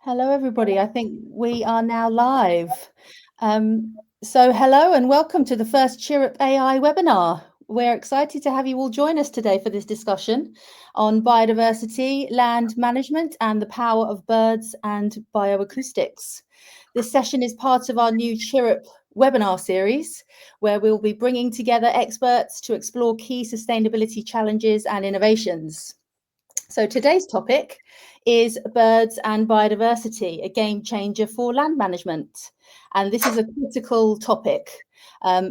Hello, everybody. I think we are now live. So hello and welcome to the first Chirrup.ai webinar. We're excited to have you all join us today for this discussion on biodiversity, land management, and the power of birds and bioacoustics. This session is part of our new Chirrup webinar series, where we'll be bringing together experts to explore key sustainability challenges and innovations. So today's topic is birds and biodiversity, a game changer for land management. And this is a critical topic.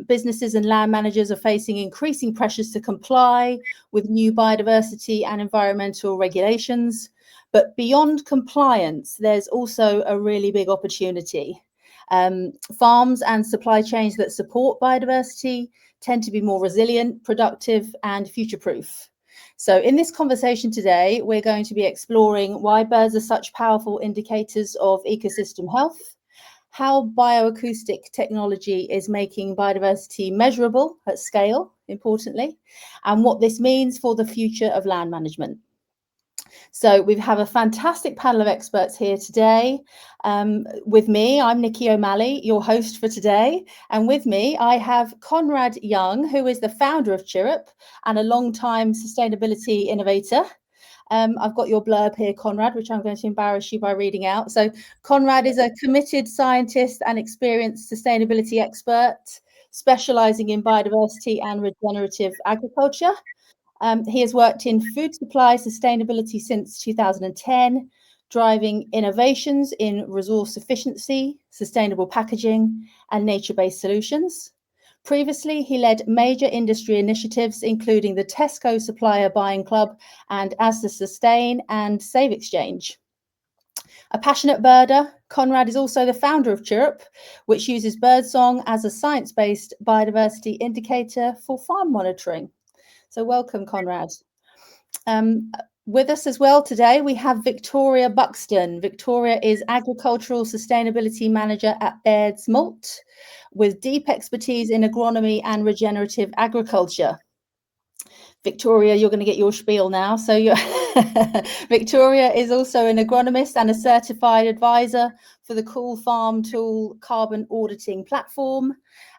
Businesses and land managers are facing increasing pressures to comply with new biodiversity and environmental regulations. But beyond compliance, there's also a really big opportunity. Farms and supply chains that support biodiversity tend to be more resilient, productive, and future-proof. So in this conversation today, we're going to be exploring why birds are such powerful indicators of ecosystem health, how bioacoustic technology is making biodiversity measurable at scale, importantly, and what this means for the future of land management. So we have a fantastic panel of experts here today. With me, I'm Nicky O'Malley, your host for today. And with me, I have Conrad Young, who is the founder of Chirrup and a long-time sustainability innovator. I've got your blurb here, Conrad, which I'm going to embarrass you by reading out. So Conrad is a committed scientist and experienced sustainability expert, specializing in biodiversity and regenerative agriculture. He has worked in food supply sustainability since 2010, driving innovations in resource efficiency, sustainable packaging, and nature-based solutions. Previously, he led major industry initiatives, including the Tesco Supplier Buying Club and Asda Sustain and Save Exchange. A passionate birder, Conrad is also the founder of Chirrup, which uses birdsong as a science-based biodiversity indicator for farm monitoring. So welcome, Conrad. With us as well today, we have Victoria Buxton. Victoria is Agricultural Sustainability Manager at Bairds, Malt, with deep expertise in agronomy and regenerative agriculture. Victoria, you're going to get your spiel now. So Victoria is also an agronomist and a certified advisor for the Cool Farm Tool carbon auditing platform.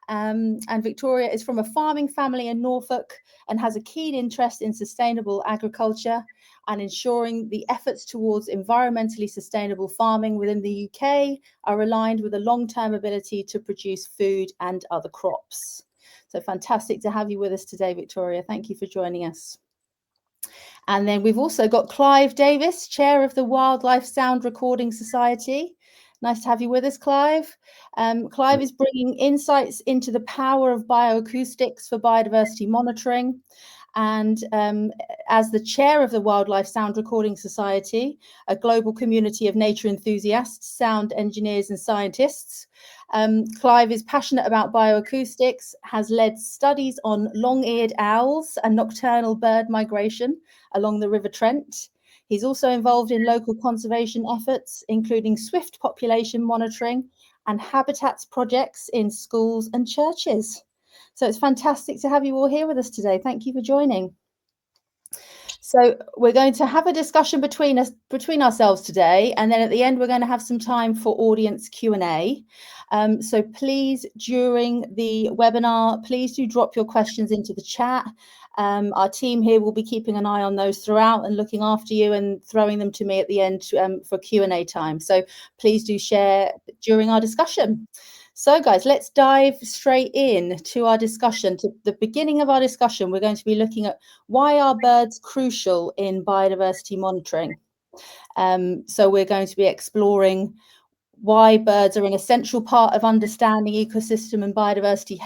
And Victoria is from a farming family in Norfolk and has a keen interest in sustainable agriculture and ensuring the efforts towards environmentally sustainable farming within the UK are aligned with a long-term ability to produce food and other crops. So fantastic to have you with us today, Victoria. Thank you for joining us. And then we've also got Clive Davies, Chair of the Wildlife Sound Recording Society. Nice to have you with us, Clive. Clive is bringing insights into the power of bioacoustics for biodiversity monitoring. And as the chair of the Wildlife Sound Recording Society, a global community of nature enthusiasts, sound engineers and scientists, Clive is passionate about bioacoustics, has led studies on long-eared owls and nocturnal bird migration along the River Trent. He's also involved in local conservation efforts, including swift population monitoring and habitats projects in schools and churches. So it's fantastic to have you all here with us today. Thank you for joining. So we're going to have a discussion between ourselves today, and then at the end we're going to have some time for audience Q&A. So please, during the webinar, please do drop your questions into the chat. Our team here will be keeping an eye on those throughout and looking after you and throwing them to me at the end for Q&A time. So please do share during our discussion. So guys, let's dive straight in to our discussion. To the beginning of our discussion, we're going to be looking at why are birds crucial in biodiversity monitoring. So we're going to be exploring why birds are an essential part of understanding ecosystem and biodiversity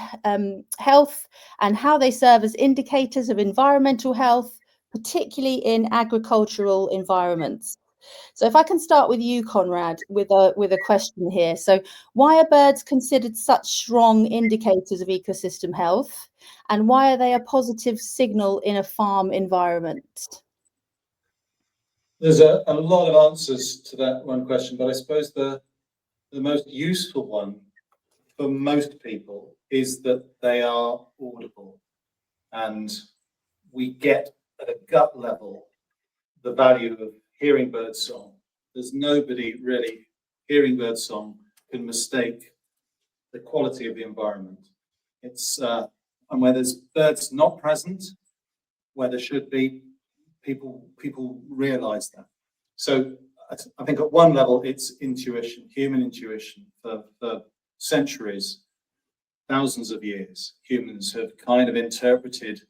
health, and how they serve as indicators of environmental health, particularly in agricultural environments. So if I can start with you, Conrad, with a question here. So why are birds considered such strong indicators of ecosystem health, and why are they a positive signal in a farm environment? There's a lot of answers to that one question, but I suppose the most useful one for most people is that they are audible, and we get at a gut level the value of hearing birdsong, there's nobody really hearing birdsong can mistake the quality of the environment. It's and where there's birds not present, where there should be, people realise that. So I think at one level it's intuition, human intuition. For centuries, thousands of years, humans have kind of interpreted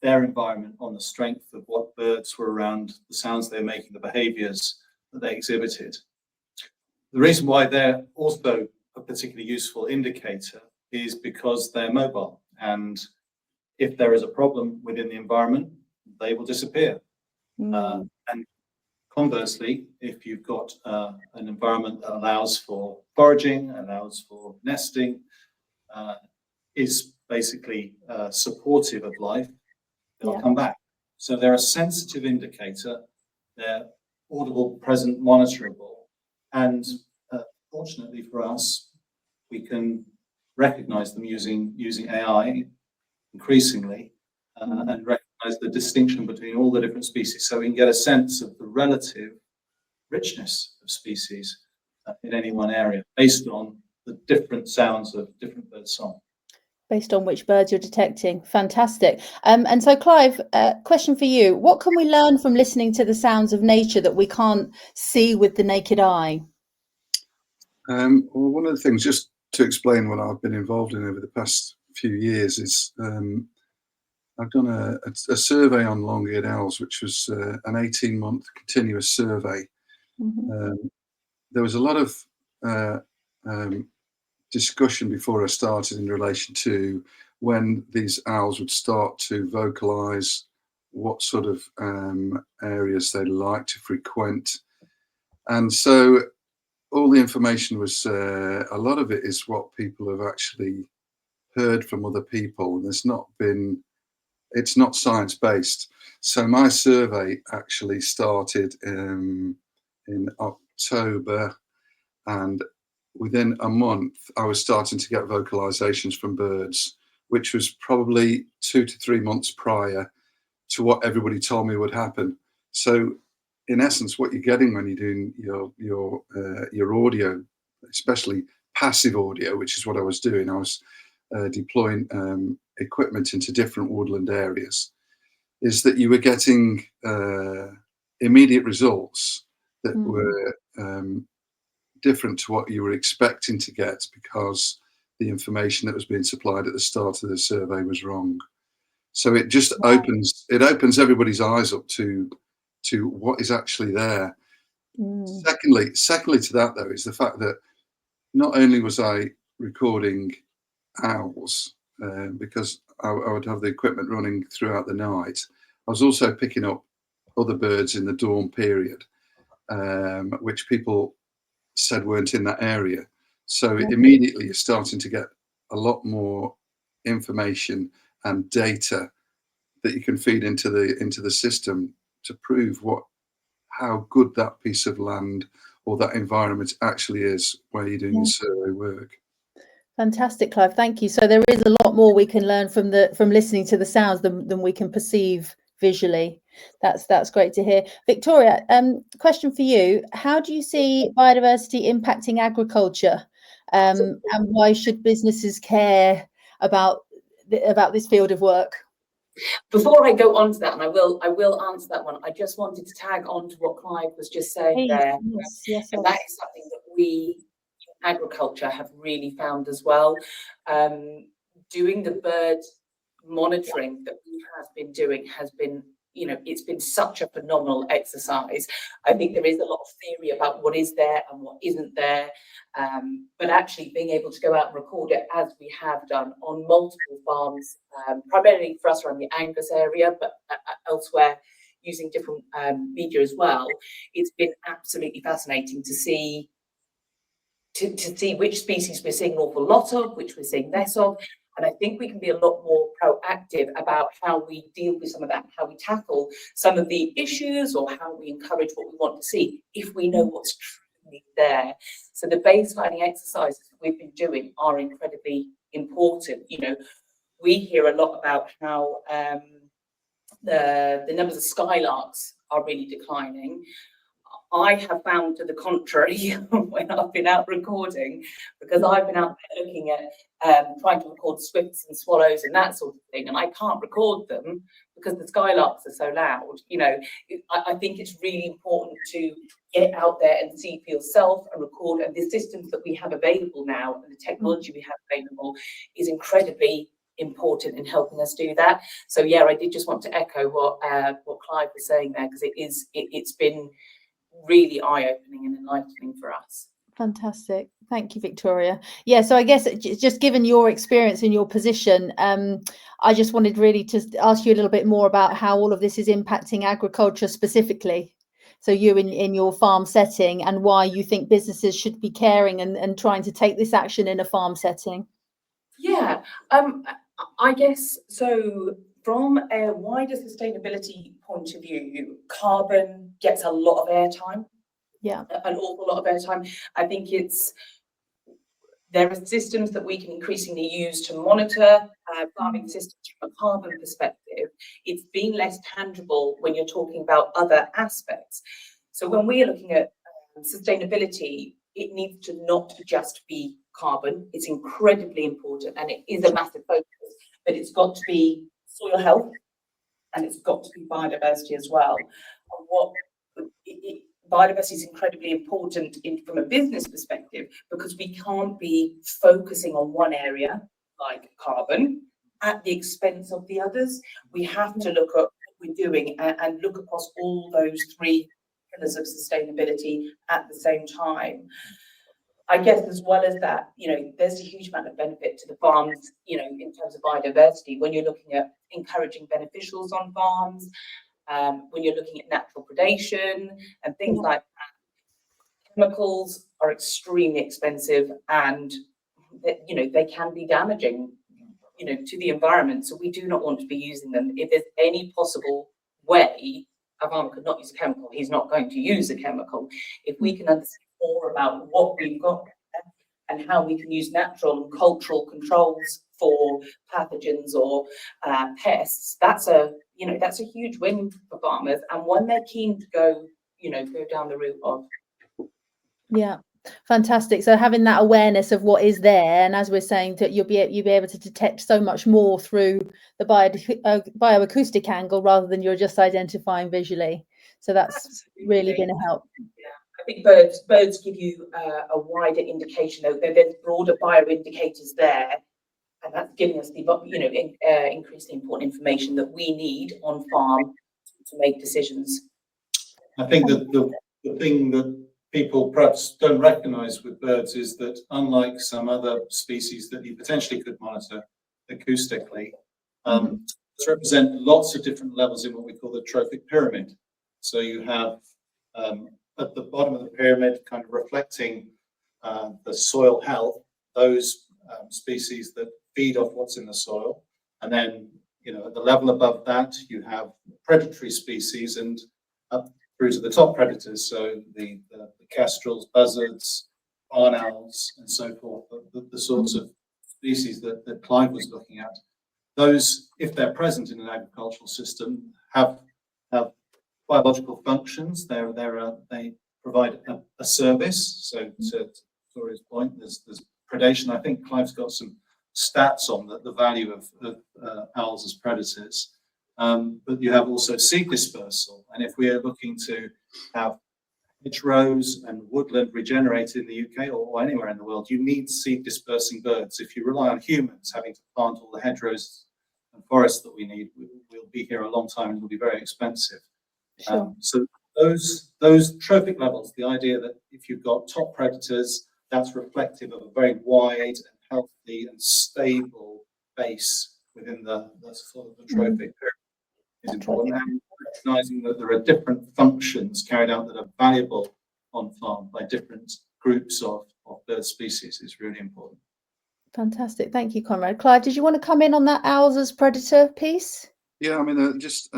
their environment on the strength of what birds were around, the sounds they're making, the behaviours that they exhibited. The reason why they're also a particularly useful indicator is because they're mobile, and if there is a problem within the environment, they will disappear. And conversely, if you've got an environment that allows for foraging, allows for nesting, is basically supportive of life, they'll come back. So they're a sensitive indicator, they're audible, present, monitorable, and fortunately for us, we can recognize them using AI increasingly, and recognize the distinction between all the different species, so we can get a sense of the relative richness of species in any one area based on the different sounds of different bird song. Based on which birds you're detecting. Fantastic. And so, Clive, question for you. What can we learn from listening to the sounds of nature that we can't see with the naked eye? Well, one of the things, just to explain what I've been involved in over the past few years, is I've done a survey on long-eared owls, which was an 18-month continuous survey. There was a lot of discussion before I started in relation to when these owls would start to vocalize, what sort of areas they like to frequent. And so all the information was, a lot of it is what people have actually heard from other people, and it's not science-based. So my survey actually started in October, and within a month, I was starting to get vocalizations from birds, which was probably 2 to 3 months prior to what everybody told me would happen. So, in essence, what you're getting when you're doing your audio, especially passive audio, which is what I was doing, I was deploying equipment into different woodland areas, is that you were getting immediate results that were different to what you were expecting to get, because the information that was being supplied at the start of the survey was wrong. So it just opens everybody's eyes up to what is actually there. Secondly to that, though, is the fact that not only was I recording owls, because I would have the equipment running throughout the night, I was also picking up other birds in the dawn period, which people said weren't in that area. So immediately you're starting to get a lot more information and data that you can feed into the system to prove how good that piece of land or that environment actually is where you're doing your survey work. Fantastic, Clive. Thank you. So there is a lot more we can learn from listening to the sounds than we can perceive visually. That's great to hear. Victoria, question for you. How do you see biodiversity impacting agriculture? And why should businesses care about this field of work? Before I go on to that, and I will answer that one, I just wanted to tag on to what Clive was just saying there. Yes. And that is something that we in agriculture have really found as well. Doing the bird monitoring that we have been doing has been, it's been such a phenomenal exercise. I think there is a lot of theory about what is there and what isn't there, but actually being able to go out and record it, as we have done on multiple farms, primarily for us around the Angus area, but elsewhere using different media as well, it's been absolutely fascinating to see which species we're seeing an awful lot of, which we're seeing less of. And I think we can be a lot more proactive about how we deal with some of that, how we tackle some of the issues, or how we encourage what we want to see if we know what's truly there. So the baselining exercises that we've been doing are incredibly important. We hear a lot about how the numbers of skylarks are really declining. I have found to the contrary when I've been out recording, because I've been out there looking at trying to record swifts and swallows and that sort of thing, and I can't record them because the skylarks are so loud. You know, I think it's really important to get out there and see for yourself and record. And the systems that we have available now and the technology we have available is incredibly important in helping us do that. So yeah, I did just want to echo what Clive was saying there, because it's been really eye-opening and enlightening for us. Fantastic. Thank you, Victoria. Yeah, so I guess just given your experience and your position, I just wanted really to ask you a little bit more about how all of this is impacting agriculture specifically. So you in your farm setting, and why you think businesses should be caring and trying to take this action in a farm setting. Yeah, I guess so. From a wider sustainability point of view, carbon gets a lot of airtime. Yeah, an awful lot of airtime. I think there are systems that we can increasingly use to monitor farming systems from a carbon perspective. It's been less tangible when you're talking about other aspects. So when we are looking at sustainability, it needs to not just be carbon. It's incredibly important, and it is a massive focus, but it's got to be soil health, and it's got to be biodiversity as well. And biodiversity is incredibly important from a business perspective, because we can't be focusing on one area like carbon at the expense of the others. We have to look at what we're doing and look across all those three pillars of sustainability at the same time. I guess as well as that, you know, there's a huge amount of benefit to the farms, you know, in terms of biodiversity, when you're looking at encouraging beneficials on farms, when you're looking at natural predation and things like that. Chemicals are extremely expensive, and you know, they can be damaging, you know, to the environment. So we do not want to be using them. If there's any possible way a farmer could not use a chemical, he's not going to use a chemical. If we can understand more about what we've got and how we can use natural and cultural controls for pathogens or pests, that's a huge win for farmers, and one they're keen to go down the route of. Yeah, fantastic. So having that awareness of what is there, and as we're saying, that you'll be able to detect so much more through the bioacoustic angle rather than you're just identifying visually. So that's absolutely really going to help. Yeah. I think birds give you a wider indication. There's broader bioindicators there, and that's giving us the increasingly important information that we need on farm to make decisions. I think that the thing that people perhaps don't recognise with birds is that, unlike some other species that you potentially could monitor acoustically, represent lots of different levels in what we call the trophic pyramid. So you have at the bottom of the pyramid, kind of reflecting the soil health, those species that feed off what's in the soil. And then, you know, at the level above that, you have predatory species, and up through to the top predators. So the kestrels, buzzards, barn owls, and so forth, the sorts of species that Clive was looking at. Those, if they're present in an agricultural system, have biological functions. They provide a service. So to Victoria's point, there's predation. I think Clive's got some stats on the value of owls as predators. But you have also seed dispersal. And if we are looking to have hedgerows and woodland regenerated in the UK or anywhere in the world, you need seed dispersing birds. If you rely on humans having to plant all the hedgerows and forests that we need, we'll be here a long time and it'll be very expensive. Sure. So those trophic levels, the idea that if you've got top predators, that's reflective of a very wide and healthy and stable base within the sort of the trophic period is important. And recognizing that there are different functions carried out that are valuable on farm by different groups of bird species is really important. Fantastic. Thank you, Conrad. Clive, did you want to come in on that owls as predator piece? Yeah, I mean, just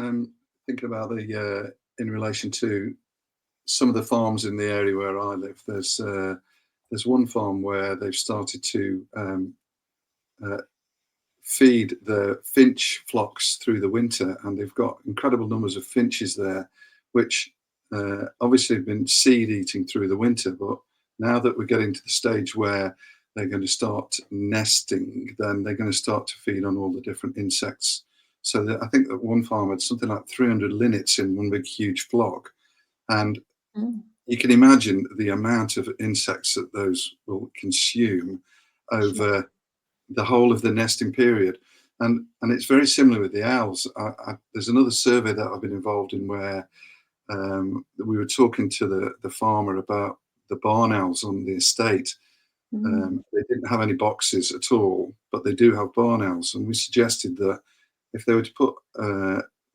thinking about in relation to some of the farms in the area where I live, there's one farm where they've started to feed the finch flocks through the winter, and they've got incredible numbers of finches there, which obviously have been seed eating through the winter, but now that we're getting to the stage where they're going to start nesting, then they're going to start to feed on all the different insects. So that I think that one farm had something like 300 linnets in one big huge flock. And you can imagine the amount of insects that those will consume over the whole of the nesting period. And it's very similar with the owls. There's another survey that I've been involved in where we were talking to the farmer about the barn owls on the estate. They didn't have any boxes at all, but they do have barn owls. And we suggested that if they were to put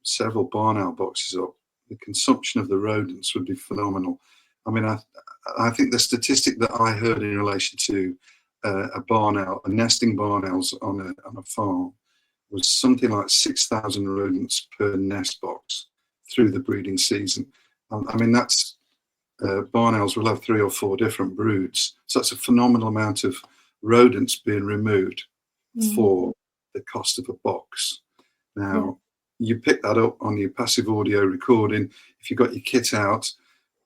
several barn owl boxes up, the consumption of the rodents would be phenomenal. I mean, I think the statistic that I heard in relation to a barn owl, a nesting barn owls on a farm, was something like 6,000 rodents per nest box through the breeding season. I mean, that's barn owls will have 3 or 4 different broods. So that's a phenomenal amount of rodents being removed for the cost of a box. Now, you pick that up on your passive audio recording. If you've got your kit out,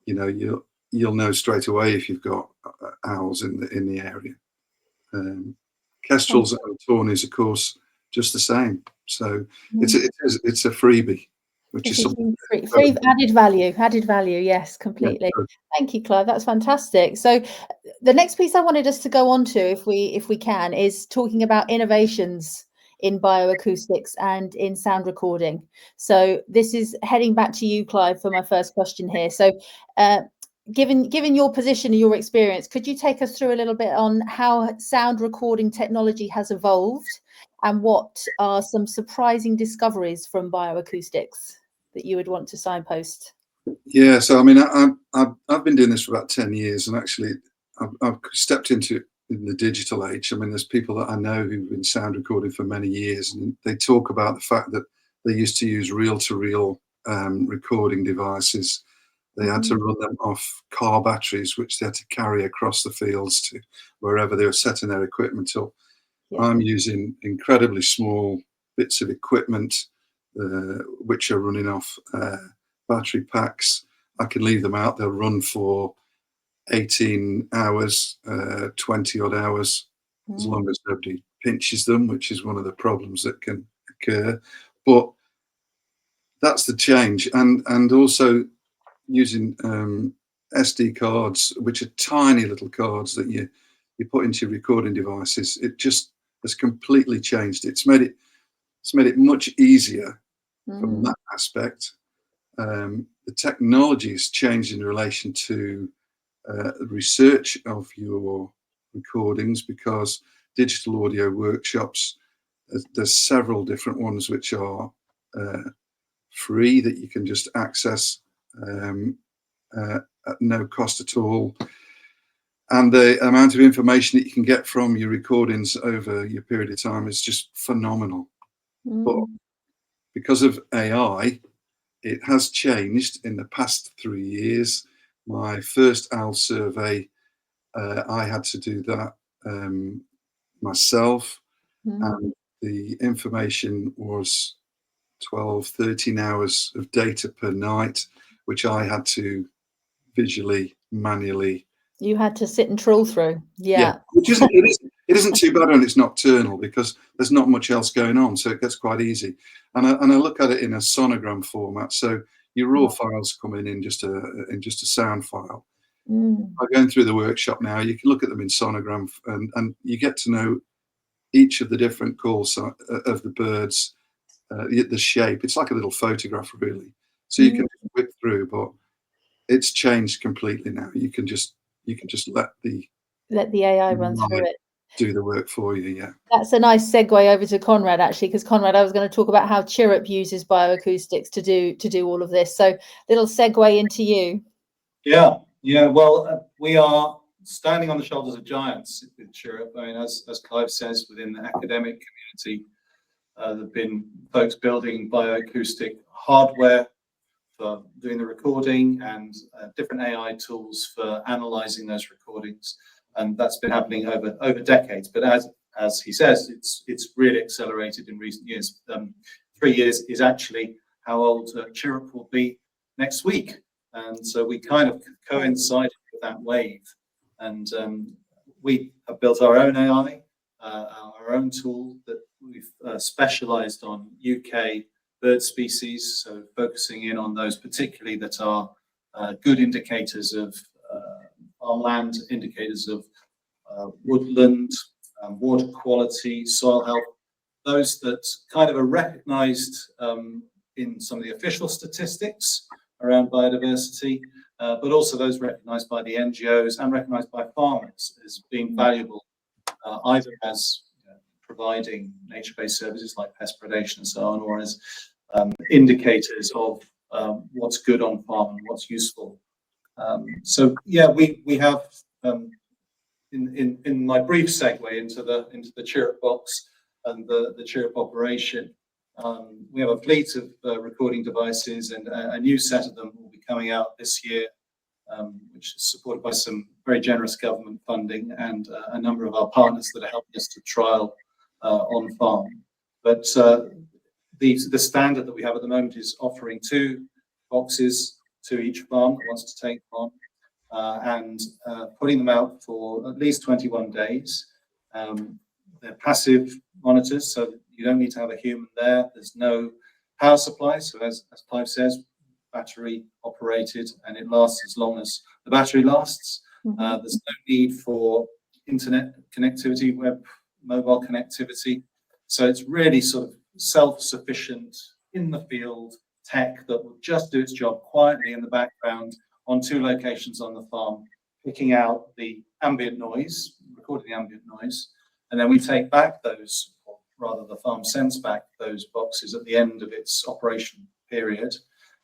you know, you'll know straight away if you've got owls in the area. Kestrels and tawnies, of course, just the same. So it's a freebie, which is something free added value. Yes, completely. Yeah. Thank you, Clive. That's fantastic. So the next piece I wanted us to go on to, if we can, is talking about innovations in bioacoustics and in sound recording. So this is heading back to you, Clive, for my first question here. So given your position and your experience, could you take us through a little bit on how sound recording technology has evolved and what are some surprising discoveries from bioacoustics that you would want to signpost? Yeah, so I mean, I've been doing this for about 10 years, and actually I've stepped into the digital age. I mean, there's people that I know who've been sound recording for many years, and they talk about the fact that they used to use reel-to-reel recording devices. They had to run them off car batteries, which they had to carry across the fields to wherever they were setting their equipment up. I'm using incredibly small bits of equipment which are running off battery packs. I can leave them out. They'll run for 18 hours, 20 odd hours, as long as nobody pinches them, which is one of the problems that can occur. But that's the change. And also using SD cards, which are tiny little cards that you put into your recording devices. It just has completely changed. It's made it much easier from that aspect. The technology has changed in relation to research of your recordings, because digital audio workshops, there's several different ones which are free that you can just access at no cost at all. And the amount of information that you can get from your recordings over your period of time is just phenomenal. But because of AI, it has changed in the past 3 years. My first OWL survey, I had to do that myself, and the information was 12, 13 hours of data per night, which I had to visually, manually. You had to sit and trawl through. Yeah. Which it isn't too bad when it's nocturnal, because there's not much else going on, so it gets quite easy. And I look at it in a sonogram format, so your raw files come in just a sound file. By going through the workshop now, you can look at them in sonogram, and you get to know each of the different calls of the birds, the shape. It's like a little photograph, really. So you can whip through, but it's changed completely now. You can just let the AI run through it, do the work for you. Yeah, that's a nice segue over to Conrad, actually, because Conrad, I was going to talk about how Chirrup uses bioacoustics to do all of this. So little segue into you. Yeah. Well, we are standing on the shoulders of giants with Chirrup. I mean, as Clive says, within the academic community, there have been folks building bioacoustic hardware for doing the recording, and different AI tools for analysing those recordings, and that's been happening over decades. But as he says, it's really accelerated in recent years. 3 years is actually how old Chirrup will be next week, And so we kind of coincided with that wave. And we have built our own AI, our own tool that we've specialized on UK bird species, so focusing in on those particularly that are good indicators of farmland, indicators of woodland, water quality, soil health, those that kind of are recognized in some of the official statistics around biodiversity, but also those recognized by the NGOs and recognized by farmers as being valuable, either as providing nature-based services like pest predation and so on, or as indicators of what's good on farm and what's useful. So yeah, we have in my brief segue into the Chirrup box and the Chirrup operation, we have a fleet of recording devices, and a new set of them will be coming out this year, which is supported by some very generous government funding and a number of our partners that are helping us to trial on farm. But the standard that we have at the moment is offering 2 boxes to each farm that wants to take one, and putting them out for at least 21 days. They're passive monitors, so you don't need to have a human there. There's no power supply, so as Clive says, battery operated, and it lasts as long as the battery lasts. There's no need for internet connectivity, web mobile connectivity. So it's really sort of self-sufficient in the field tech that will just do its job quietly in the background on 2 locations on the farm, picking out the ambient noise, recording the ambient noise, and then we take back those, or rather the farm sends back those boxes at the end of its operation period.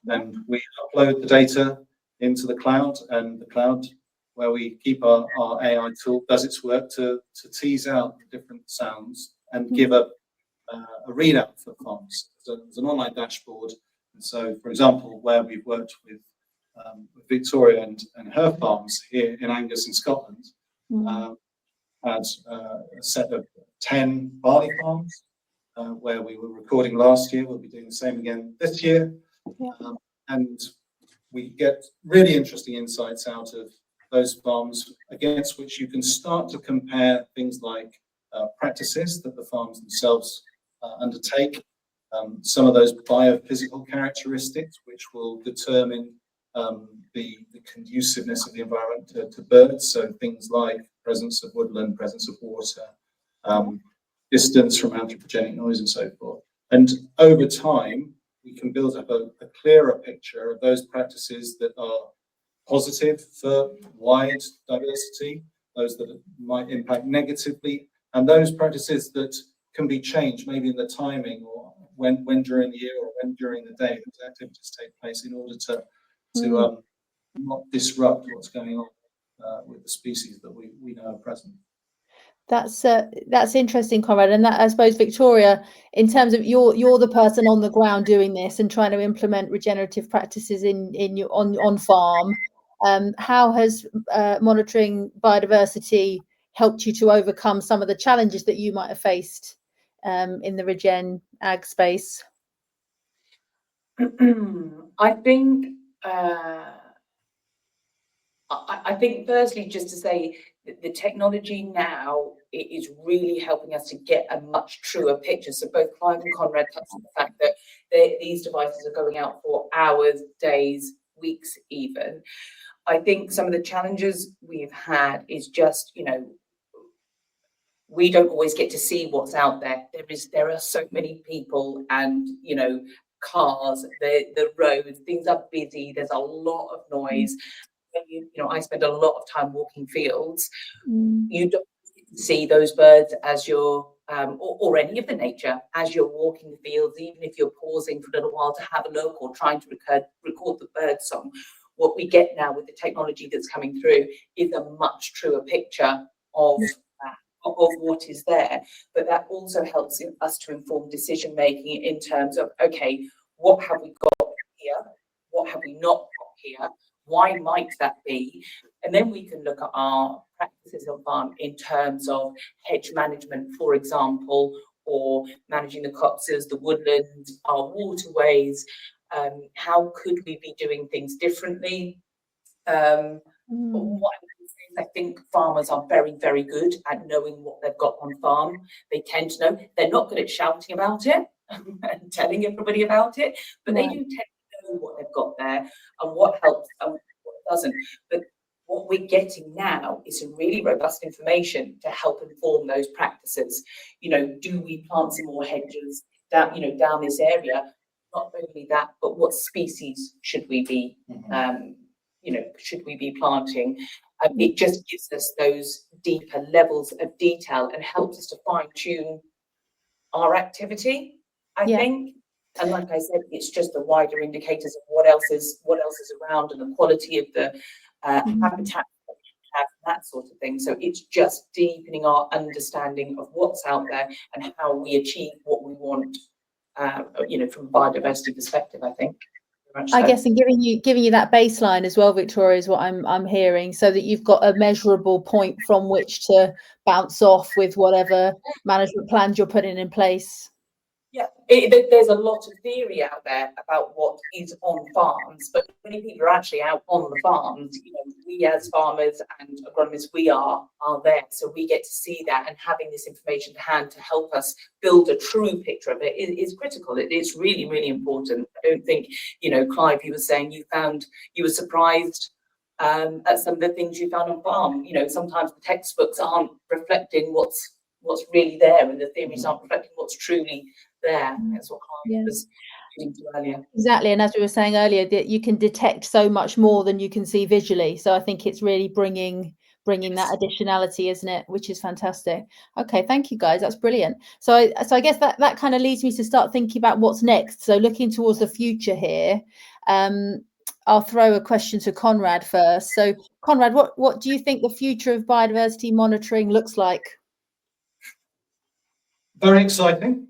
Then we upload the data into the cloud, and the cloud where we keep our AI tool does its work to tease out the different sounds and give a readout for farms. So there's an online dashboard. And so, for example, where we've worked with Victoria and her farms here in Angus in Scotland, had a set of 10 barley farms where we were recording last year. We'll be doing the same again this year. And we get really interesting insights out of those farms against which you can start to compare things like practices that the farms themselves undertake, some of those biophysical characteristics which will determine the conduciveness of the environment to birds, so things like presence of woodland, presence of water, distance from anthropogenic noise and so forth. And over time, we can build up a clearer picture of those practices that are positive for wide diversity, those that might impact negatively, and those practices that can be changed, maybe in the timing or when during the year or when during the day those activities take place, in order to not disrupt what's going on with the species that we know are present. That's interesting, Conrad, and that, I suppose, Victoria, in terms of you're the person on the ground doing this and trying to implement regenerative practices on farm. How has monitoring biodiversity helped you to overcome some of the challenges that you might have faced in the regen ag space? I think firstly, just to say that the technology now is really helping us to get a much truer picture. So both Clive and Conrad touched on the fact that these devices are going out for hours, days, weeks even. I think some of the challenges we've had is just, we don't always get to see what's out there. There are so many people and, cars, the roads, things are busy, there's a lot of noise. I spend a lot of time walking fields. You don't see those birds as you're, or any of the nature as you're walking the fields, even if you're pausing for a little while to have a look or trying to record the bird song. What we get now with the technology that's coming through is a much truer picture of what is there. But that also helps us to inform decision making in terms of, okay, what have we got here? What have we not got here? Why might that be? And then we can look at our practices on farm in terms of hedge management, for example, or managing the copses, the woodlands, our waterways, How could we be doing things differently? What I think farmers are very, very good at knowing what they've got on farm. They tend to know. They're not good at shouting about it and telling everybody about it, but they do tend to know what they've got there and what helps and what doesn't. But what we're getting now is some really robust information to help inform those practices. Do we plant some more hedges down this area? Not only that, but what species should we be should we be planting? It just gives us those deeper levels of detail and helps us to fine tune our activity, I think. And like I said, it's just the wider indicators of what else is around and the quality of the habitat that we have, that sort of thing. So it's just deepening our understanding of what's out there and how we achieve what we want, from a biodiversity perspective, I think. I guess, and giving you that baseline as well, Victoria, is what I'm hearing, so that you've got a measurable point from which to bounce off with whatever management plans you're putting in place. Yeah, there's a lot of theory out there about what is on farms, but many people are actually out on the farms. We as farmers and agronomists, we are there, so we get to see that, and having this information to hand to help us build a true picture of it is critical. It's really, really important. I don't think, Clive, you were saying you were surprised at some of the things you found on farm. Sometimes the textbooks aren't reflecting what's really there, and the theories aren't reflecting what's truly there. That's what Conrad was alluding to earlier. Exactly, and as we were saying earlier, that you can detect so much more than you can see visually. So I think it's really bringing that additionality, isn't it? Which is fantastic. Okay, thank you guys. That's brilliant. So I guess that kind of leads me to start thinking about what's next. So looking towards the future here, I'll throw a question to Conrad first. So Conrad, what do you think the future of biodiversity monitoring looks like? Very exciting.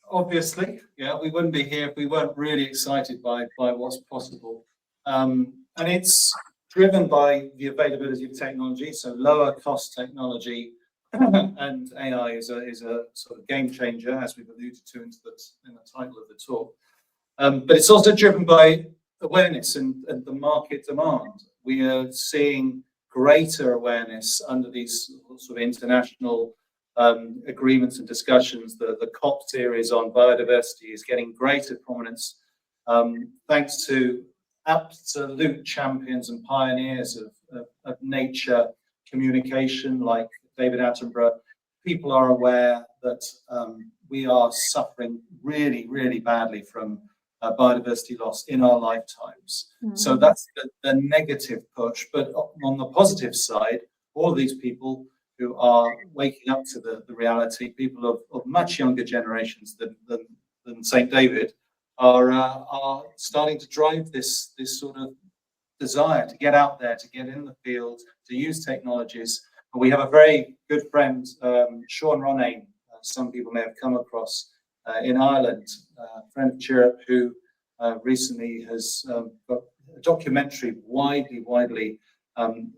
Obviously, we wouldn't be here if we weren't really excited by what's possible, and it's driven by the availability of technology, so lower cost technology, and AI is a sort of game changer, as we've alluded to in the title of the talk. But it's also driven by awareness and the market demand. We are seeing greater awareness under these sort of international agreements and discussions. The COP series on biodiversity is getting greater prominence, thanks to absolute champions and pioneers of nature communication like David Attenborough. People are aware that we are suffering really, really badly from biodiversity loss in our lifetimes. So that's the negative push. But on the positive side, all of these people who are waking up to the reality, people of much younger generations than St. David, are starting to drive this sort of desire to get out there, to get in the field, to use technologies. And we have a very good friend, Sean Ronayne, some people may have come across in Ireland, a friend of Chirrup, who recently has got a documentary widely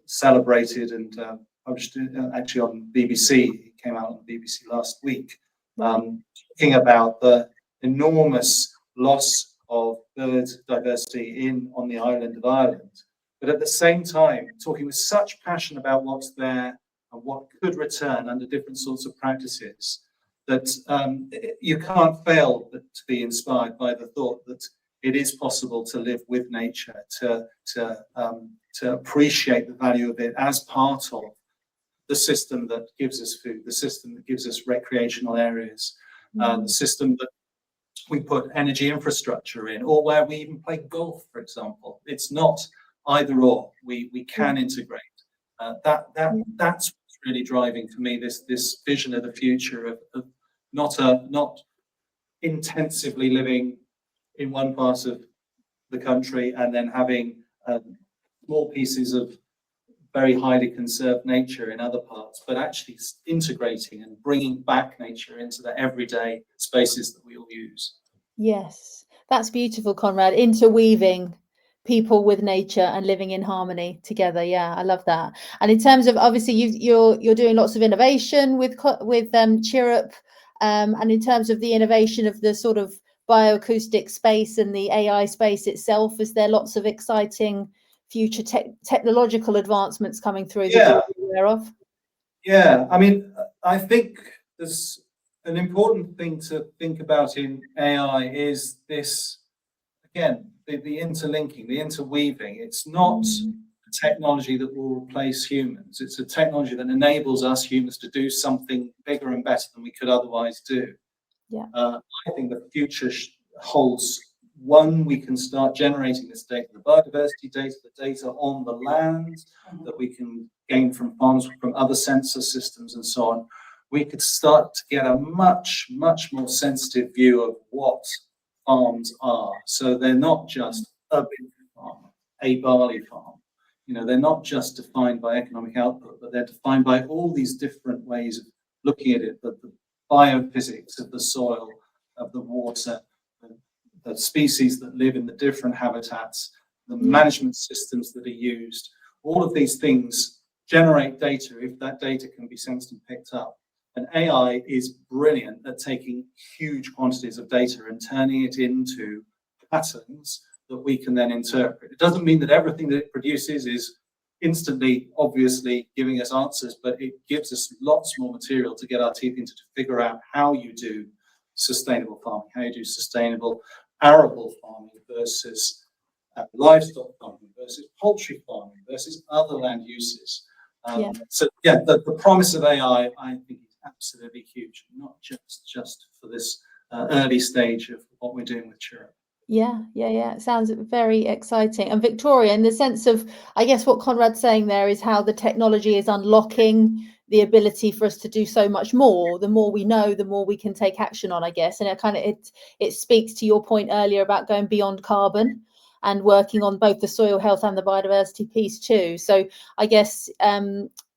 celebrated and published actually on BBC. It came out on BBC last week, talking about the enormous loss of bird diversity on the island of Ireland, but at the same time talking with such passion about what's there and what could return under different sorts of practices, that you can't fail but to be inspired by the thought that it is possible to live with nature, to appreciate the value of it as part of the system that gives us food, the system that gives us recreational areas, the system that we put energy infrastructure in, or where we even play golf, for example. It's not either or. We can integrate. That's what's really driving for me this vision of the future of not intensively living in one part of the country and then having small pieces of very highly conserved nature in other parts, but actually integrating and bringing back nature into the everyday spaces that we all use. Yes, that's beautiful, Conrad. Interweaving people with nature and living in harmony together. Yeah, I love that. And in terms of, obviously, you're doing lots of innovation with Chirrup, and in terms of the innovation of the sort of bioacoustic space and the AI space itself? Is there lots of exciting future technological advancements coming through that you're aware of? Yeah, I mean, I think there's an important thing to think about in AI is this, again, the interlinking, the interweaving. It's not a technology that will replace humans. It's a technology that enables us humans to do something bigger and better than we could otherwise do. Yeah. I think the future holds, one, we can start generating this data, the biodiversity data, the data on the land that we can gain from farms, from other sensor systems and so on. We could start to get a much, much more sensitive view of what farms are. So they're not just a big farm, a barley farm. You know, they're not just defined by economic output, but they're defined by all these different ways of looking at it, the biophysics of the soil, of the water, the species that live in the different habitats, the management systems that are used. All of these things generate data if that data can be sensed and picked up. And AI is brilliant at taking huge quantities of data and turning it into patterns that we can then interpret. It doesn't mean that everything that it produces is instantly, obviously, giving us answers, but it gives us lots more material to get our teeth into to figure out how you do sustainable farming, how you do sustainable arable farming versus livestock farming versus poultry farming versus other land uses. So yeah, the promise of AI, I think, is absolutely huge, not just for this early stage of what we're doing with Chirrup. Yeah. It sounds very exciting. And Victoria, in the sense of, I guess what Conrad's saying there is how the technology is unlocking the ability for us to do so much more. The more we know, the more we can take action on, I guess. And it speaks to your point earlier about going beyond carbon and working on both the soil health and the biodiversity piece too. So I guess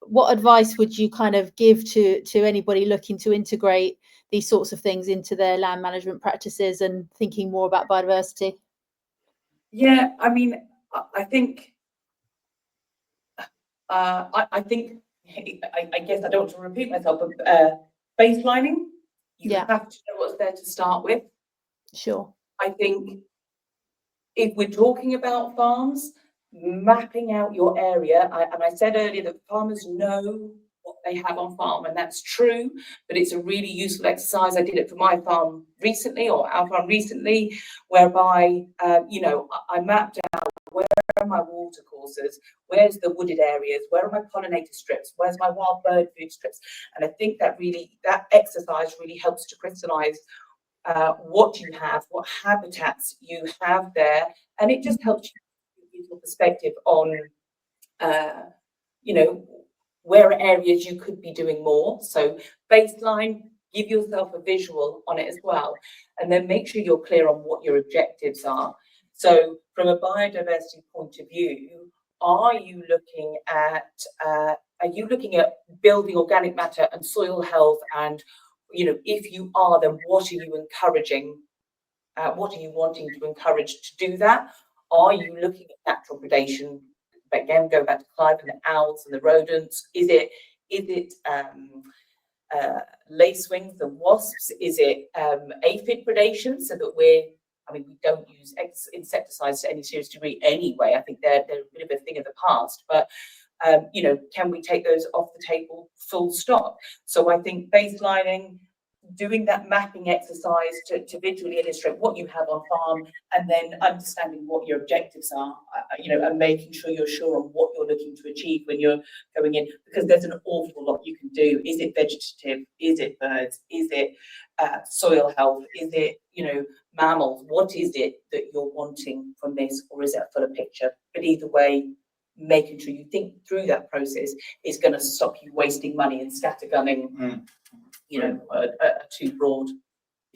what advice would you kind of give to anybody looking to integrate these sorts of things into their land management practices and thinking more about biodiversity? Yeah, I mean, I think, I guess I don't want to repeat myself, but baselining, you have to know what's there to start with. Sure. I think if we're talking about farms, mapping out your area, and I said earlier that farmers know what they have on farm, and that's true, but it's a really useful exercise. I did it for my farm recently, or our farm recently, whereby, I mapped out where are my water courses, where's the wooded areas, where are my pollinator strips, where's my wild bird food strips, and I think that exercise really helps to crystallize what you have, what habitats you have there, and it just helps you give your perspective on, where are areas you could be doing more. So baseline, give yourself a visual on it as well, and then make sure you're clear on what your objectives are. So from a biodiversity point of view, are you looking at building organic matter and soil health? And if you are, then what are you encouraging? What are you wanting to encourage to do that? Are you looking at natural predation? But again, go back to Clive and the owls and the rodents. Is it lacewings and wasps? Is it aphid predation? So that we don't use insecticides to any serious degree anyway. I think they're a bit of a thing of the past, but can we take those off the table full stop? So I think baselining, doing that mapping exercise to visually illustrate what you have on farm, and then understanding what your objectives are, and making sure you're sure on what you're looking to achieve when you're going in, because there's an awful lot you can do. Is it vegetative? Is it birds? Is it soil health? Is it, mammals? What is it that you're wanting from this, or is it a fuller picture? But either way, making sure you think through that process is going to stop you wasting money and scattergunning, a too broad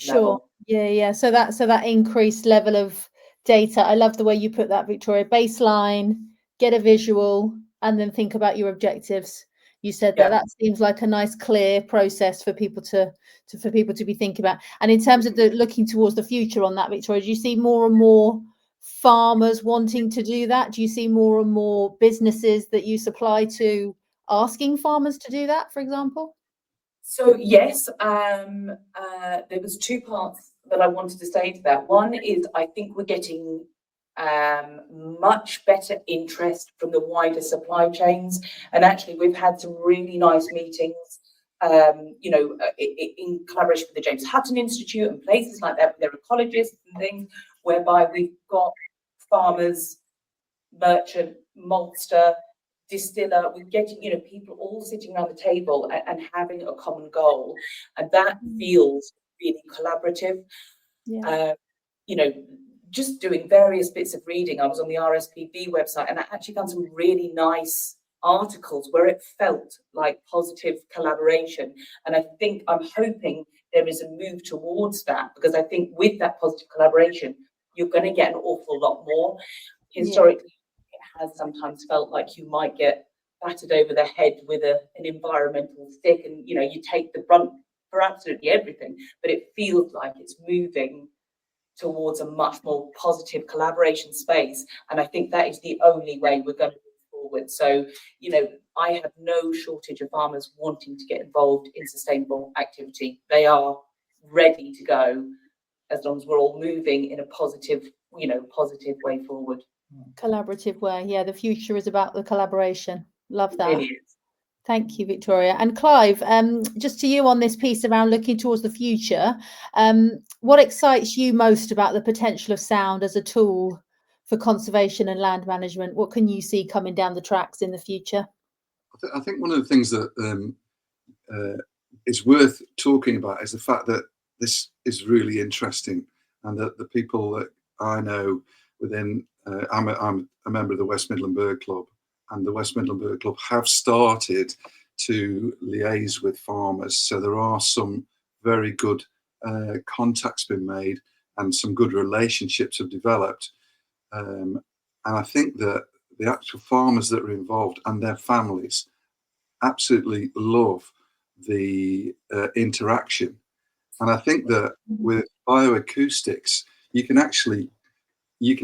level. Yeah. So that increased level of data. I love the way you put that, Victoria. Baseline, get a visual, and then think about your objectives. You said that seems like a nice, clear process for people to be thinking about. And in terms of the looking towards the future on that, Victoria, do you see more and more farmers wanting to do that? Do you see more and more businesses that you supply to asking farmers to do that, for example? So yes, there was two parts that I wanted to say to that. One is I think we're getting much better interest from the wider supply chains, and actually we've had some really nice meetings, you know, in collaboration with the James Hutton Institute and places like that. There are colleges and things whereby we've got farmers, merchant, maltster, distiller, we're getting, you know, people all sitting around the table and having a common goal, and that feels really collaborative. Yeah. You know, just doing various bits of reading. I was on the RSPB website and I actually found some really nice articles where it felt like positive collaboration. And I'm hoping there is a move towards that, because I think with that positive collaboration, you're going to get an awful lot more. Historically, it has sometimes felt like you might get battered over the head with an environmental stick, and you know, you take the brunt for absolutely everything. But it feels like it's moving towards a much more positive collaboration space, and I think that is the only way we're going to move forward. So, you know, I have no shortage of farmers wanting to get involved in sustainable activity. They are ready to go, as long as we're all moving in a positive, you know, positive way forward. Collaborative way. Yeah, the future is about the collaboration. Love It that. really is. Thank you, Victoria. And Clive, just to you on this piece around looking towards the future, what excites you most about the potential of sound as a tool for conservation and land management? What can you see coming down the tracks in the future? I think one of the things that is worth talking about is the fact that this is really interesting, and that the people that I know within, I'm a member of the West Midland Bird Club, and the West Midland Bird Club have started to liaise with farmers. So there are some very good contacts been made, and some good relationships have developed. And I think that the actual farmers that are involved and their families absolutely love the interaction. And I think that with bioacoustics, you can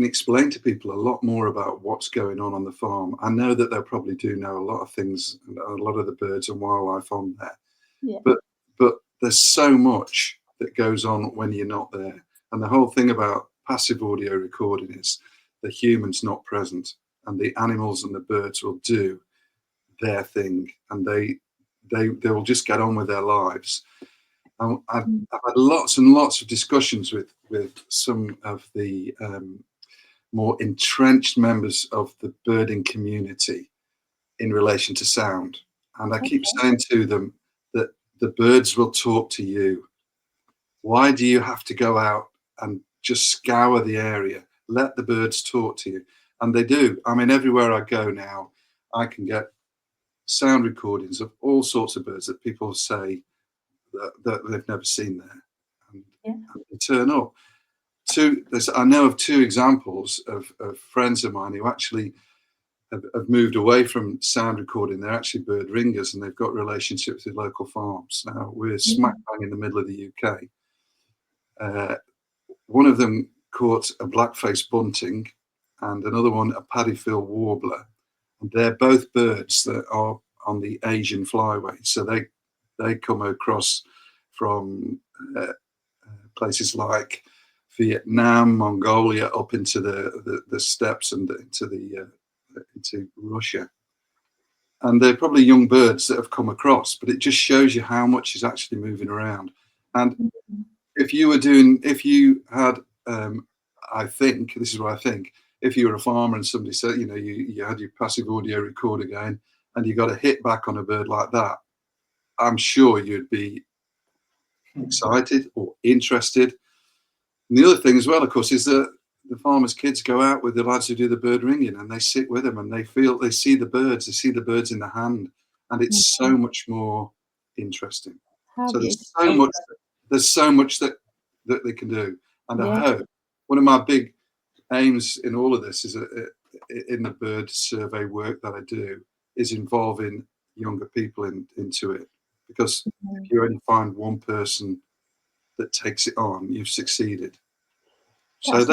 explain to people a lot more about what's going on the farm. I know that they'll probably do know a lot of things, a lot of the birds and wildlife on there. Yeah. But there's so much that goes on when you're not there. And the whole thing about passive audio recording is the human's not present, and the animals and the birds will do their thing, and they will just get on with their lives. I've had lots and lots of discussions with some of the more entrenched members of the birding community in relation to sound, and I keep saying to them that the birds will talk to you. Why do you have to go out and just scour the area? Let the birds talk to you. And they do. I mean, everywhere I go now, I can get sound recordings of all sorts of birds that people say that they've never seen there, and they turn up. I know of two examples of friends of mine who actually have moved away from sound recording. They're actually bird ringers, and they've got relationships with local farms. Now we're smack bang in the middle of the UK. One of them caught a black-faced bunting, and another one a paddyfield warbler. And they're both birds that are on the Asian flyway, so they come across from places like Vietnam, Mongolia, up into the steppes and into Russia. And they're probably young birds that have come across, but it just shows you how much is actually moving around. And if you had, I think, this is what I think, if you were a farmer and somebody said, you know, you had your passive audio recorder going and you got a hit back on a bird like that, I'm sure you'd be excited or interested. And the other thing as well, of course, is that the farmers' kids go out with the lads who do the bird ringing, and they sit with them and they see the birds in the hand, and it's so much more interesting. So there's so much that they can do. And I hope one of my big aims in all of this is in the bird survey work that I do is involving younger people into it, because if you only find one person that takes it on, you've succeeded. So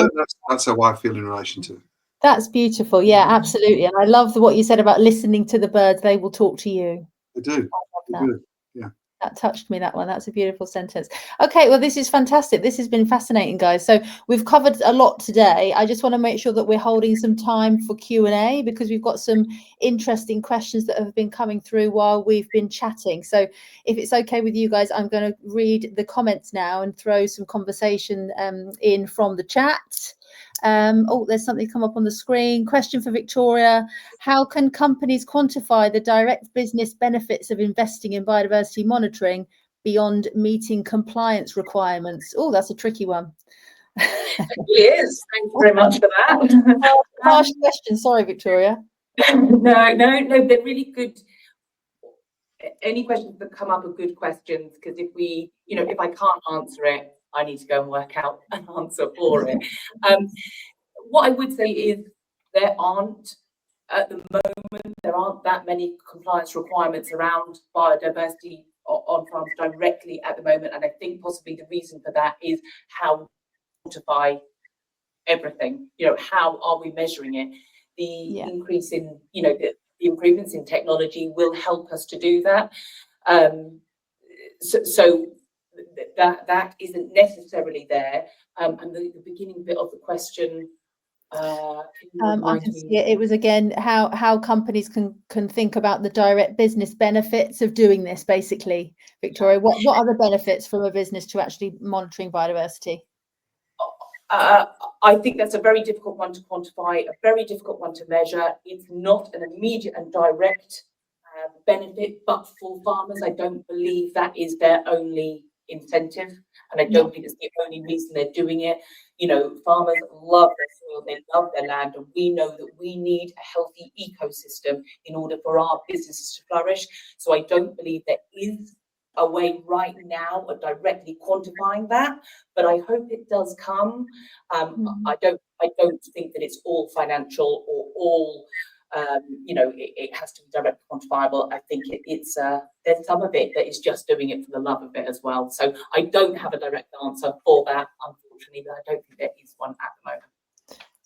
that's how I feel in relation to it. That's beautiful. Yeah, absolutely. And I love what you said about listening to the birds. They will talk to you. They do. I love that. Yeah. That touched me, that one. That's a beautiful sentence. Okay, well, this is fantastic. This has been fascinating, guys. So we've covered a lot today. I just want to make sure that we're holding some time for Q&A because we've got some interesting questions that have been coming through while we've been chatting. So if it's okay with you guys, I'm going to read the comments now and throw some conversation in from the chat. Oh, there's something come up on the screen. Question for Victoria. How can companies quantify the direct business benefits of investing in biodiversity monitoring beyond meeting compliance requirements? Oh, that's a tricky one. It is. Thank you very much for that. Harsh question. Sorry, Victoria. No, they're really good. Any questions that come up are good questions, because if I can't answer it, I need to go and work out an answer for it. What I would say is there aren't that many compliance requirements around biodiversity on farms directly at the moment, and I think possibly the reason for that is how we quantify everything. How are we measuring it? The increase in the improvements in technology will help us to do that. So that isn't necessarily there. And the beginning bit of the question, I can see it. It was again how companies can think about the direct business benefits of doing this. Basically, Victoria, what are the benefits from a business to actually monitoring biodiversity? I think that's a very difficult one to quantify, a very difficult one to measure. It's not an immediate and direct benefit, but for farmers, I don't believe that is their only incentive, and I don't think it's the only reason they're doing it. Farmers love their soil, they love their land, and we know that we need a healthy ecosystem in order for our businesses to flourish. So I don't believe there is a way right now of directly quantifying that, but I hope it does come. I don't think that it's all financial or all it has to be directly quantifiable. I think there's some of it that is just doing it for the love of it as well. So I don't have a direct answer for that, unfortunately, but I don't think there is one at the moment.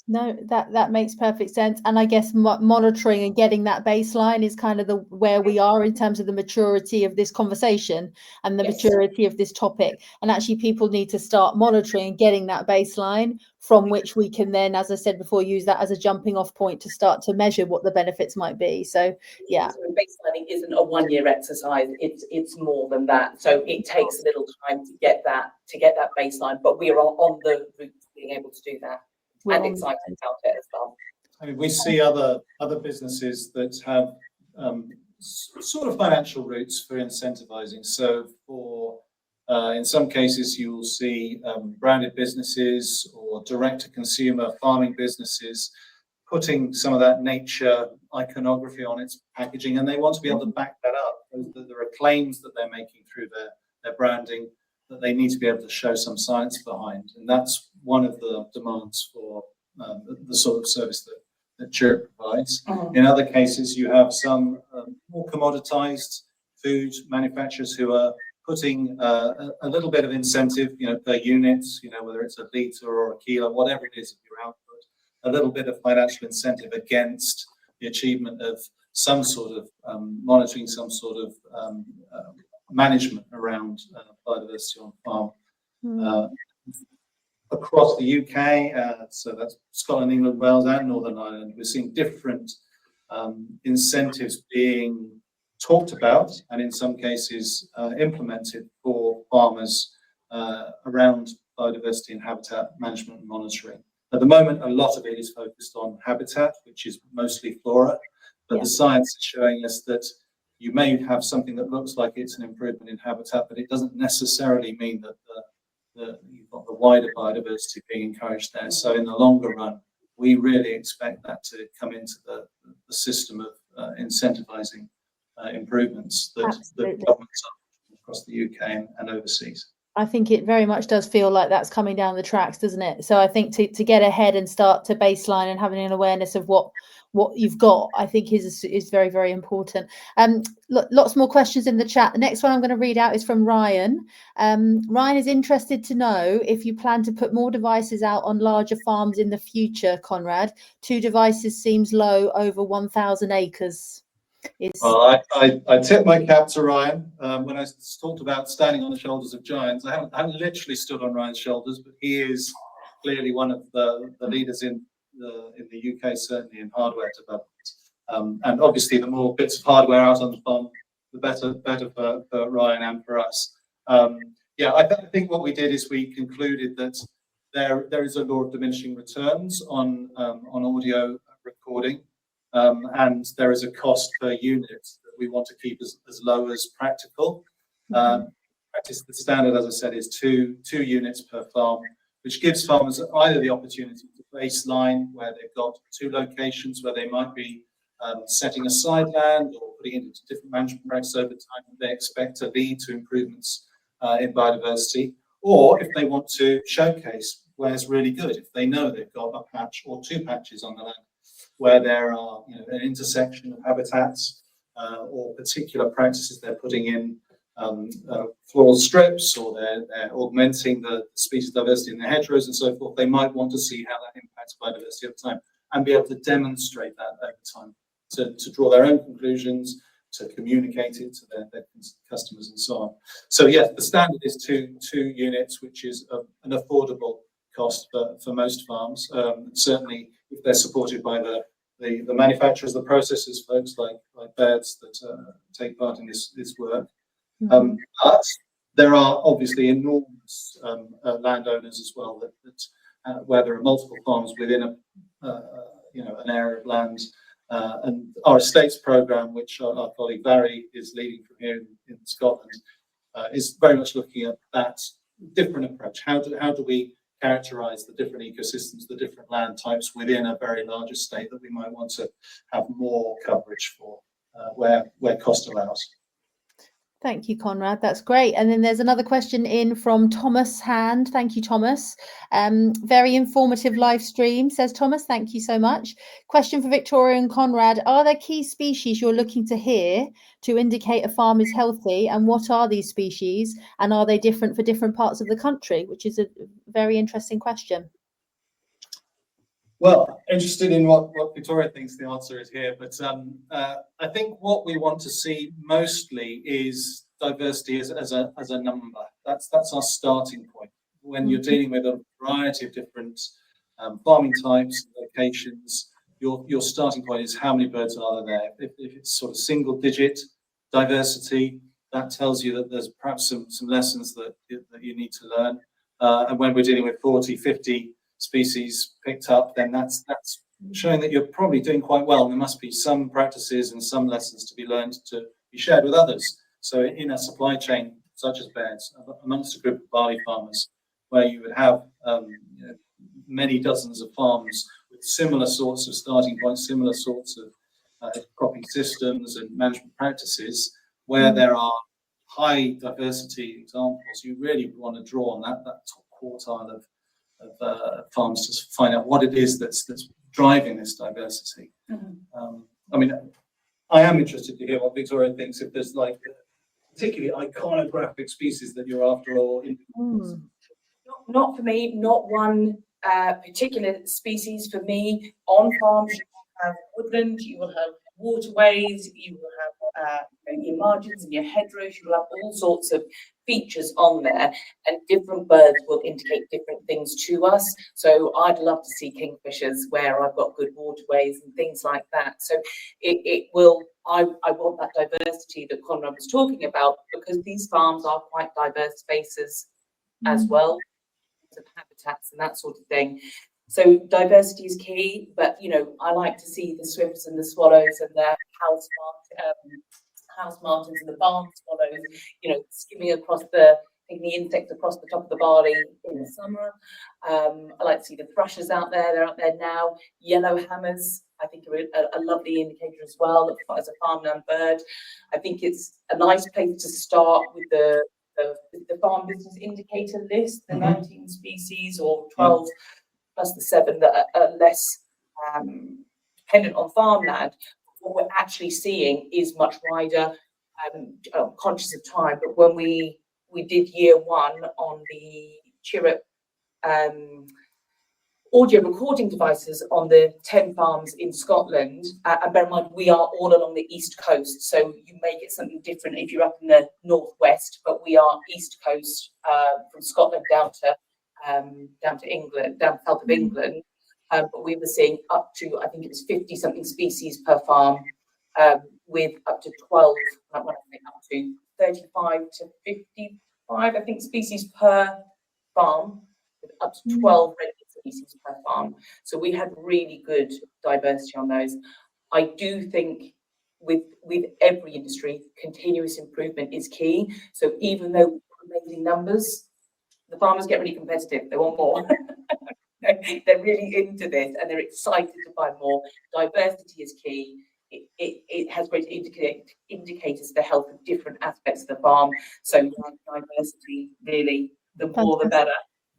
No, that makes perfect sense. And I guess monitoring and getting that baseline is kind of where we are in terms of the maturity of this conversation and the maturity of this topic. And actually people need to start monitoring and getting that baseline from which we can then, as I said before, use that as a jumping off point to start to measure what the benefits might be. So yeah. So baselining isn't a 1-year exercise, it's more than that. So it takes a little time to get that baseline, but we are on the route to being able to do that. And excited about it as well. I mean, we see other businesses that have sort of financial routes for incentivizing. So in some cases, you will see branded businesses or direct-to-consumer farming businesses putting some of that nature iconography on its packaging, and they want to be able to back that up. There are claims that they're making through their branding that they need to be able to show some science behind, and that's one of the demands for the sort of service that Chirrup provides. In other cases, you have some more commoditized food manufacturers who are putting a little bit of incentive, per unit, whether it's a litre or a kilo, whatever it is of your output, a little bit of financial incentive against the achievement of some sort of monitoring, some sort of management around biodiversity on farm. Across the UK, so that's Scotland, England, Wales and Northern Ireland, we're seeing different incentives being talked about and in some cases implemented for farmers around biodiversity and habitat management and monitoring. At the moment, a lot of it is focused on habitat, which is mostly flora, but the science is showing us that you may have something that looks like it's an improvement in habitat, but it doesn't necessarily mean that you've got the wider biodiversity being encouraged there. So in the longer run, we really expect that to come into the system of incentivizing improvements that governments are across the UK and overseas. I think it very much does feel like that's coming down the tracks, doesn't it? So I think to get ahead and start to baseline and having an awareness of what you've got, I think is very, very important. Lots more questions in the chat. The next one I'm going to read out is from Ryan. Ryan is interested to know if you plan to put more devices out on larger farms in the future, Conrad. 2 devices seems low over 1,000 acres. It's Well, I tip my cap to Ryan. When I talked about standing on the shoulders of giants, I haven't literally stood on Ryan's shoulders, but he is clearly one of the leaders in the UK, certainly in hardware development. And obviously, the more bits of hardware out on the farm, the better for Ryan and for us. Yeah, I think what we did is we concluded that there is a law of diminishing returns on audio recording. And there is a cost per unit that we want to keep as low as practical. Practice the standard, as I said, is two units per farm, which gives farmers either the opportunity to baseline where they've got two locations where they might be setting aside land or putting it into different management practices over time that they expect to lead to improvements in biodiversity, or if they want to showcase where it's really good, if they know they've got a patch or two patches on the land where there are an intersection of habitats or particular practices they're putting in floral strips, or they're augmenting the species diversity in the hedgerows and so forth, they might want to see how that impacts biodiversity over time and be able to demonstrate that over time, to draw their own conclusions, to communicate it to their customers and so on. So yes, the standard is two units, which is an affordable cost for most farms. Certainly, if they're supported by the manufacturers, the processors, folks like Bairds that take part in this work. But there are obviously enormous landowners as well that where there are multiple farms within an area of land. And our estates program, which our colleague Barry is leading from here in Scotland, is very much looking at that different approach. How do we characterize the different ecosystems, the different land types within a very large estate that we might want to have more coverage for, where cost allows. Thank you, Conrad. That's great. And then there's another question in from Thomas Hand. Thank you, Thomas. Very informative live stream, says Thomas. Thank you so much. Question for Victoria and Conrad. Are there key species you're looking to hear to indicate a farm is healthy? And what are these species? And are they different for different parts of the country? Which is a very interesting question. Well, interested in what Victoria thinks the answer is here, but I think what we want to see mostly is diversity as a number. That's our starting point. When you're dealing with a variety of different farming types, locations, your starting point is how many birds are there. If it's sort of single digit diversity, that tells you that there's perhaps some lessons that you need to learn. And when we're dealing with 40, 50 species picked up, then that's showing that you're probably doing quite well. There must be some practices and some lessons to be learned to be shared with others. So in a supply chain such as Bairds, amongst a group of barley farmers, where you would have many dozens of farms with similar sorts of starting points, similar sorts of cropping systems and management practices, where there are high diversity examples, you really want to draw on that top quartile of farms to find out what it is that's driving this diversity. I mean, I am interested to hear what Victoria thinks, if there's like particularly iconographic species that you're after, or Not for me, not one particular species for me. On farms, you will have woodland, you will have waterways, you will have your margins and your hedgerows, you will have all sorts of features on there, and different birds will indicate different things to us. So I'd love to see kingfishers where I've got good waterways and things like that. So it will, I want that diversity that Conrad was talking about, because these farms are quite diverse spaces as well, of habitats and that sort of thing. So diversity is key, but I like to see the swifts and the swallows and the house martins and the barn swallows, skimming across taking the insects across the top of the barley in the summer. I like to see the thrushes out there. They're out there now. Yellow hammers, I think, are a lovely indicator as well as a farmland bird. I think it's a nice place to start with the farm business indicator list, the 19 species or 12 plus the 7 that are less dependent on farmland. What we're actually seeing is much wider. I'm conscious of time, but when we did year 1 on the Chirrup, audio recording devices on the 10 farms in Scotland. And bear in mind, we are all along the east coast, so you may get something different if you're up in the northwest, but we are east coast, from Scotland down to England, down south of England. But we were seeing up to, I think it was 50 something species per farm, with up to 12, up to 35 to 55, I think, species per farm, with up to 12 regular species per farm. So we had really good diversity on those. I do think with every industry, continuous improvement is key. So even though amazing numbers, the farmers get really competitive. They want more. They're really into this and they're excited to find more. Diversity is key. It has great indicators of the health of different aspects of the farm. So diversity, really, the more the better.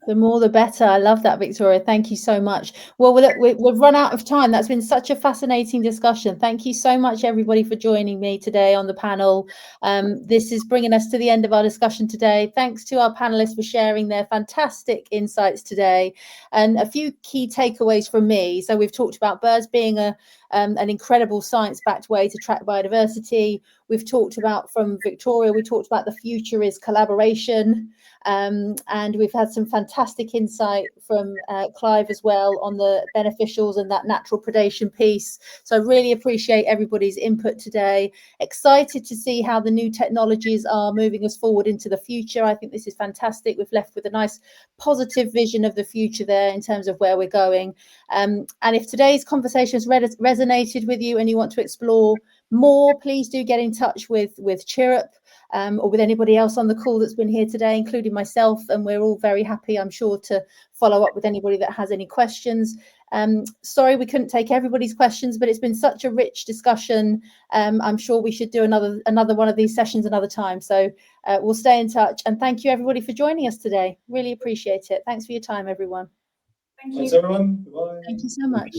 The more the better. I love that, Victoria. Thank you so much. Well, look, we've run out of time. That's been such a fascinating discussion. Thank you so much, everybody, for joining me today on the panel. This is bringing us to the end of our discussion today. Thanks to our panelists for sharing their fantastic insights today. And a few key takeaways from me. So we've talked about birds being an incredible science-backed way to track biodiversity. We've talked about, from Victoria, we talked about the future is collaboration. And we've had some fantastic insight from Clive as well on the beneficials and that natural predation piece. So I really appreciate everybody's input today. Excited to see how the new technologies are moving us forward into the future. I think this is fantastic. We've left with a nice positive vision of the future there in terms of where we're going. And if today's conversation has resonated with you and you want to explore more, please do get in touch with Chirrup, or with anybody else on the call that's been here today, including myself, and we're all very happy, I'm sure, to follow up with anybody that has any questions. Sorry we couldn't take everybody's questions, but it's been such a rich discussion. I'm sure we should do another one of these sessions another time. So we'll stay in touch, and thank you everybody for joining us today. Really appreciate it. Thanks for your time, everyone. Thank you. Thanks, everyone. Bye. Thank you so much.